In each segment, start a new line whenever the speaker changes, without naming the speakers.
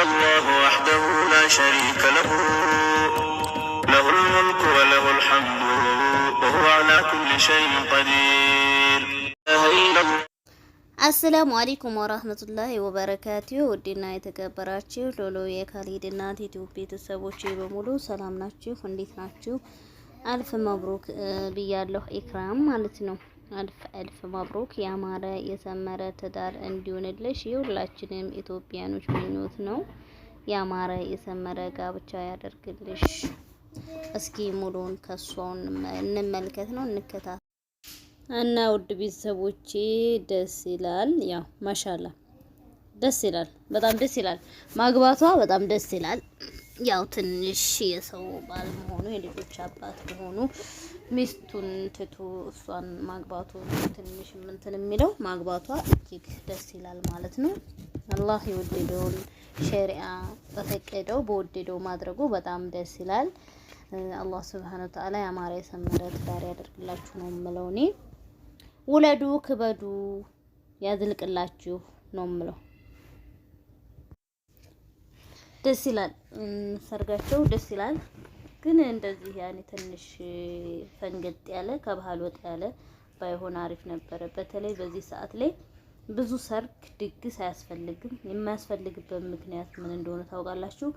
الله وحده لا شريك له له الملك وله الحمد وهو على كل شيء قدير.
አሰላሙ አለይኩም ወራህመቱላሂ ወበረካቱሁ። ውድና የተከበራችሁ ሎሎ የካሊድ እናት ዩቲዩብ ቤተሰቦች በሙሉ ሰላም ናችሁ? እንዴት ናችሁ? አልፍ መብሩክ ብያለሁ። ኢክራም ማለት ነው። አልፍ መብሩክ ያማረ የሰመረ ትዳር እንዲሆንልሽ የሁላችንም ኢትዮጵያኖች ምኞት ነው። ያማረ የሰመረ ጋብቻ ያደርግልሽ። እስኪ ሙሉን ከሷን እንመልከት ነው እንከታተል እና ውድ ቤተሰቦቼ ደስ ይላል። ያው ማሻአላ ደስ ይላል፣ በጣም ደስ ይላል። ማግባቷ በጣም ደስ ይላል። ያው ትንሽ የሰው ባል መሆኑ የልጆች አባት መሆኑ ሚስቱን ትቶ እሷን ማግባቱ ትንሽ እንትን የሚለው ማግባቷ እጅግ ደስ ይላል ማለት ነው። አላህ የወደደውን ሸሪዓ በፈቀደው በወደደው ማድረጉ በጣም ደስ ይላል። አላህ Subhanahu Wa Ta'ala ያማረ የሰመረ ትዳር ያደርግላችሁ ነው የምለው እኔ። ውለዱ ክበዱ ያዝልቅላችሁ ነው የምለው። ደስ ይላል፣ ሰርጋቸው ደስ ይላል። ግን እንደዚህ ያኔ ትንሽ ፈንገጥ ያለ ከባህል ወጣ ያለ ባይሆን አሪፍ ነበረ። በተለይ በዚህ ሰዓት ላይ ብዙ ሰርግ ድግስ አያስፈልግም። የማያስፈልግበት ምክንያት ምን እንደሆነ ታውቃላችሁ?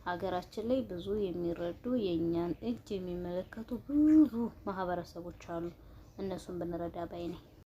ሀገራችን ላይ ብዙ የሚረዱ የኛን እጅ የሚመለከቱ ብዙ ማህበረሰቦች አሉ። እነሱን ብንረዳ ባይ ነኝ።